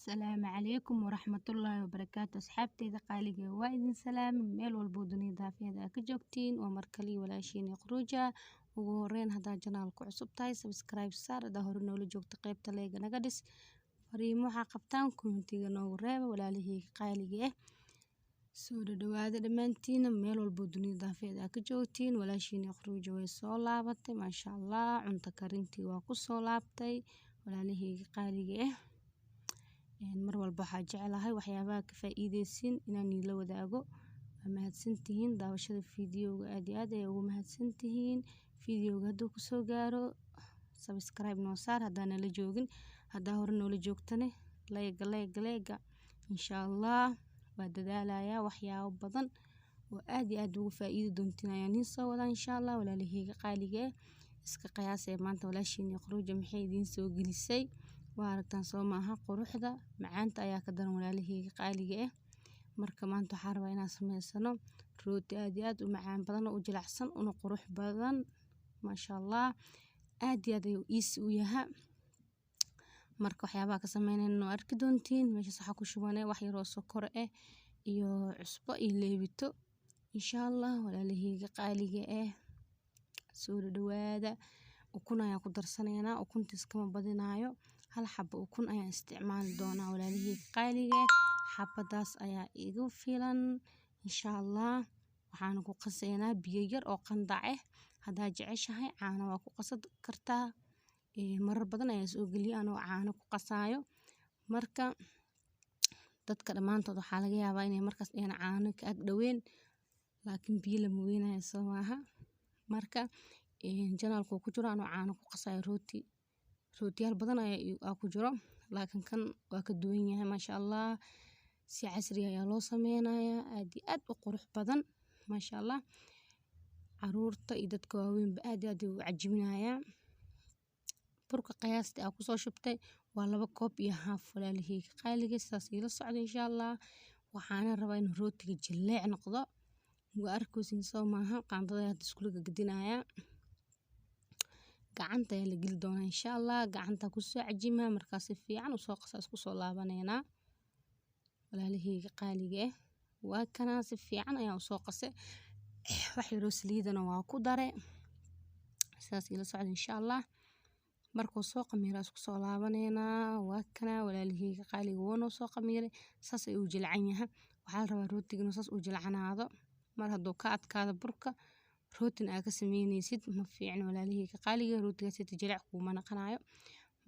السلام عليكم ورحمة الله وبركاته أصحابتي قالقة وايد سلام ميل والبو دنيدا فيدا كجوجتين ومركلي walaashiin Khruja ugu horeyn hadaa janaalku cusub tahay subscribe saar hadaa hore noola joogto qaybta leega naga dhis fariimo waxa qabtaan commentiga noogu reeb walaalihii qaaliga soo dhawaada dhamaantiin meel walbo dunida fiyada ka joogtiin walaashiin Khruja way soo laabatay maasha Allah cunto karintii waa ku soo laabtay walaalihii qaaliga mar walba waxa jecelahay waxyaabaha ka faa'iideysin inaan la wadaago mahadsantihiin daawashada fiidiyowga aad iyo aad ay ugu mahadsantihiin fiidiyowga haduu ku soo gaaro subscribe noo saar hadaan la joogin hadaa hore noola joogtane leega insha Allah waa dadaalaya waxyaabo badan oo aad iyo aad ugu faa'iido doontiin ayaan soo wadaa insha Allah walaalihii qaaliga iska qiyaasay maanta walaashiin Khruja maxay idin soo gelisay waaragtaan soo maaha quruxda macaanta ayaa ka daran walaalihii qaaliga marka maanta waxaan rabaa inaan sameysano rooti aad iyo aad u macaan badan oo jilicsan oo qurux badan maasha Allah aad iyo aad ayuu easy u yahay marka waxyaabaha ka sameynayno arki doontiin meesha sax ku shubanay wax yar oo sokor iyo cusbo iyo leebito insha Allah walaalihii qaaliga soo dhawaada ukun ayaan ku darsanaynaa ukuntiis kama badinaayo hal xabo ukun ayaan isticmaali doonaa walaalihii qaaliga xabadaas ayaa igu filan insha Allah waxaan ku qasaynaa biyo yar oo qandac hadaa jeceshahay caano waa ku qasad kartaa marar badan ayaa soo galiya anoo caano ku qasaayo marka dadka dhamaantood waxa laga yaabaa inay markaas caano ka ag dhaweyn laakiin biyo lama weynayo soo maaha marka janaalku ku jiro anoo caano ku qasaayo rootiyal badan ayaa ku jiro laakiin kan waa ka duwan yahay maasha Allah si casri ayaa loo sameeynaya aad iyo aad u qurux badan maasha Allah caruurta iyo dadka waaweyn aad iyo aad u cajibinaya burka qiyaasta ku soo shubtay waa 2 koob iyo haaf walaalihii qaaliga saas ila socdo insha Allah waxaan rabaa in rootiga jileec noqdo waa arkoosin soo maaha qaandada aad isku gadinaya gacanta la geli doona insha Allah gacanta ku soo cajima markaas si fiican u soo qasa isku soo laabanayna walaalihii qaaliga waa kana si fiican ayaa u soo qasay wax yar oo saliidana waa ku dare saas ila socdo insha Allah markuu soo qamiiro isku soo laabanayna waa kana walaalihii qaaliga woona soo qamiiray saas ay u jilcan yahay waxa la rabaa rootiga saas u jilcanaado mar haduu ka adkaado burka rootin aad ka sameynaysid ma fiicno walaalihii qaaliga rootiga si jilic kuma naqanayo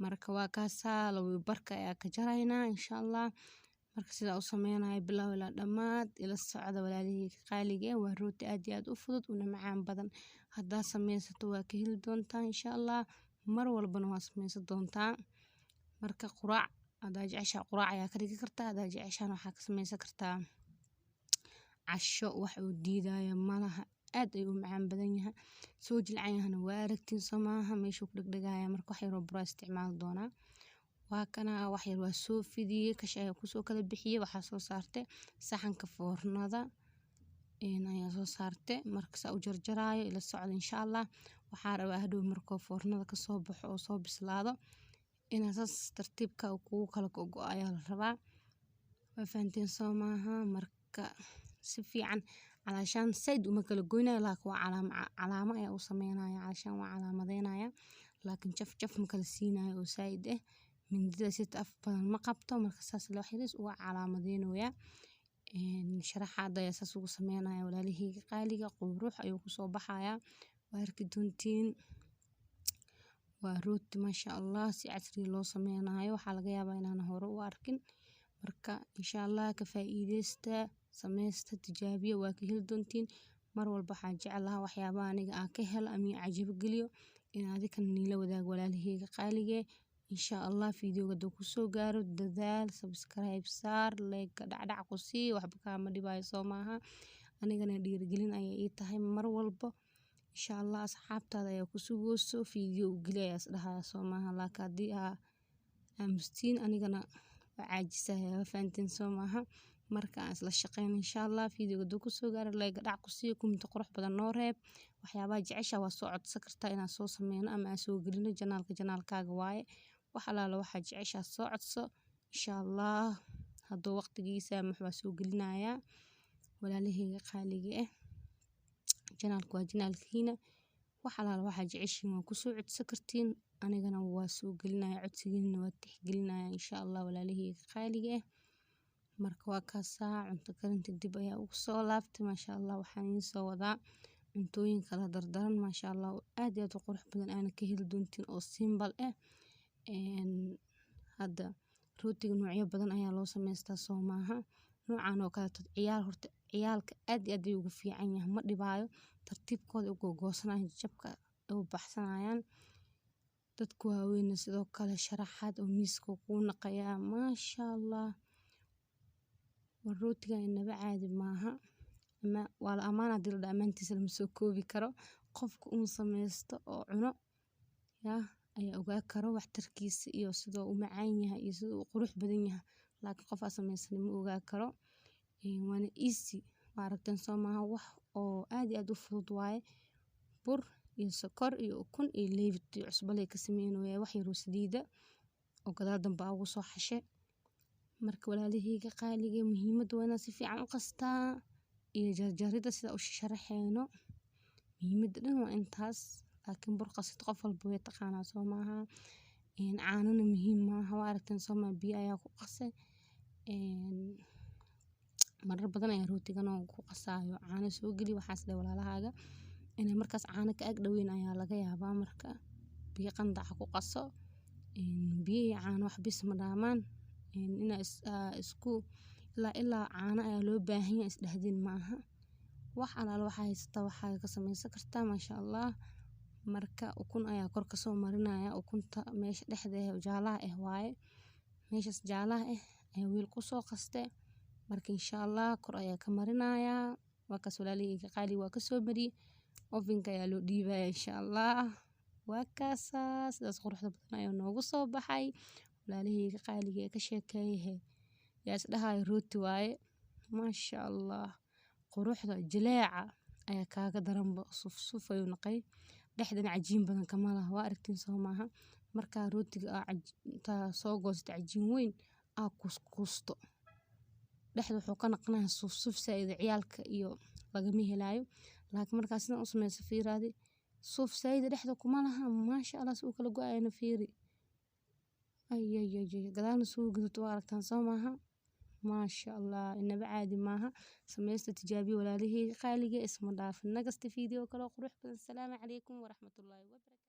marka waa kaasa laba barka ayaa ka jaraynaa insha Allah marka sida u sameynayo bilow ila dhamaad ila socda walaalihii qaaliga waa rooti aad iyo aad u fudud una macaan badan hadaa sameysato waa ka heli doontaa insha Allah mar walbana waa sameysan doontaa marka quraac hadaa jeceshahay quraac ayaa ka dhigi kartaa hadaa jeceshahay waxa ka sameysan kartaa casho wax uu diidaya malaha aad ay u macaan badan yahay soo jilcan yahana waa aragtiin samaaha meesha ku dhagdhagaya marka wax yar oo bura isticmaal doona waa kana wax yar waa soo fidiyay kashay ku soo kala bixiyay waxa soo saartay saxanka foornada ayaa soo saartay marka saa u jarjaraayo ila socdo insha Allah waxa rabaa hadhow marka foornada ka soo baxo oo soo bislaado inaas tartiibka ku kala go'o ayaa la rabaa waa faanteen samaaha marka si fiican علشان سيد وما كلا جوينا لكن علامة يا وسمينا علشان وعلامة لكن شف مكلسينا وسيد من ذا ست أفضل مقبته مركز الوحيد وعلامة ويا شرح هذا أساس وسمينا ولا له قالي قبروح أيوة صباحا واركدونتين وروت ما شاء الله سعتري لو سمينا أيوة حلقة بيننا نهار واركن مركا إن شاء الله كفايدستا sameysta tijaabiyo waa ka heli doontiin mar walba waxaan jecelahay waxyaabaha aniga aan ka helo ama cajib galiyo in adika niila wadaag walaalihii qaaliga insha Allah fiidiyowga ku soo gaaro dadaal subscribe saar like dhacdhac ku sii waxba ka ma dhibaayo soo maaha anigana dhiirigelin ayay ii tahay mar walba insha Allah asxaabtaada ayaa ku sugooso fiidiyow galiya dhahaa soo maaha laakadii amstiin anigana caajisahay faanteen soo maaha marka isla shaqeyn insha Allah fiidiyowga ku soo gaaro like dhac ku sii kumta qurux badan noo reeb waxyaabaha jecesha waa soo codsan kartaa inaan soo sameeyno ama soo galino janaalkaaga waaye wax alaala waxa jecesha soo codso insha allah hadduu waqtigiisa maxaa soo gelinayaa walaalahayga qaaliga ah. Janaalku waa janaalkiina, wax alaala waxaa jeceshiin waa kusoo codsan kartiin, anigana waa soo gelinaya, codsigiina waa tixgelinaya insha allah walaalahayga qaaliga ah. Marka waa kaasaa cunto karinta dib ayaa ugu soo laabtay maasha allah. Waxaan idiin soo wadaa cuntooyin kala dardaran maasha allah oo aad iyo aad u qurux badan aana ka heli doontiin oo simple ah. Hadda rootiga noocyo badan ayaa loo samaystaa soo maaha. Noocan oo kale horta ciyaalka aad iyo aad ayuu ugu fiican yahay, ma dhibaayo, tartiibkooda u googoosanayaan, jabka u baxsanayaan. Dadku waaweyna sidoo kale sharaxaad oo miiska kuu naqayaa maasha allah. Rootiga inaba caadi maaha, ama waa la amaanaa dilda amaantiisa lama soo koobi karo. Qofka uu samaysto oo cuno ayaa ogaa karo waxtarkiisa iyo sidoo u macaan yahay iyo sidoo u qurux badan yahay. Laakiin qof aan samaysan ma ogaa karo. Waana easy maaragtan soo maaha, wax oo aad iyo aad u fudud waaye. Bur iyo sokor iyo ukun iyo leebit iyo cusbo lay ka sameynayaan, wax yar oo saliida oo gadaal dambe ugu soo xashay. Marka walaalahayga qaaliga muhiimada waa inaad si fiican u qastaa iyo jarjarida sida u sharaxayno. Muhiimada dhan waa intaas, laakiin bur qasid qof walba way taqaanaa soo maaha. Caanana muhiim maaha, waa aragtan soo maaha, biyo ayaa ku qasay. Marar badan ayaa rootigan oo ku qasaayo caano soo geli waxaas leh walaalahaaga inay markaas caano ka ag dhaweyn ayaa laga yaabaa. Marka biyo qandac ku qaso, biyo iyo caano wax bis ma dhaamaan. Isku ilaa caano ayaa loo baahan yahay, isdhahdin maaha. Wax alaala waxaa haysta waxaa ka samaysan kartaa maasha allah. Marka ukun ayaa kor ka soo marinaya, ukunta meesha dhexdeeda jaalaha ah waaye, meeshas jaalaha ah ayaa weel ku soo qastay. Marka insha allah kor ayaa ka marinaya. Waa kaas walaalahayga qaaliga waa ka soo mariyay, ovenka ayaa loo dhiibaya insha allah. Waa kaasaa sidaas quruxda badan ayaa noogu soo baxay. Walaalahayga qaaliga ka sheekeeyay yaa isdhahay rooti waaye maasha allah. Quruxda jileeca ayaa kaaga daranba, suf ayuu naqay, dhexdana cajiin badan kama laha, waa aragtiin soo maaha. Marka rootiga inta soo goosto cajiin weyn kuusto, dhexda wuxuu ka naqnayaa suf saaid ciyaalka iyo lagama helaayo. Laakiin markaas sidan u samayso fiiraadi, suf saaid dhexda kuma laha maasha allah. Si uu kala go'ayna fiiri, gadaalna suu gaduud waa aragtaan soo maaha. maasha allah inaba caadi maaha. Samaysta tijaabiyo walaalahayga qaaliga isma dhaafin. Nagasta video kale qurux badan. Salaamu calaykum waraxmatullaahi wabarakaatuh.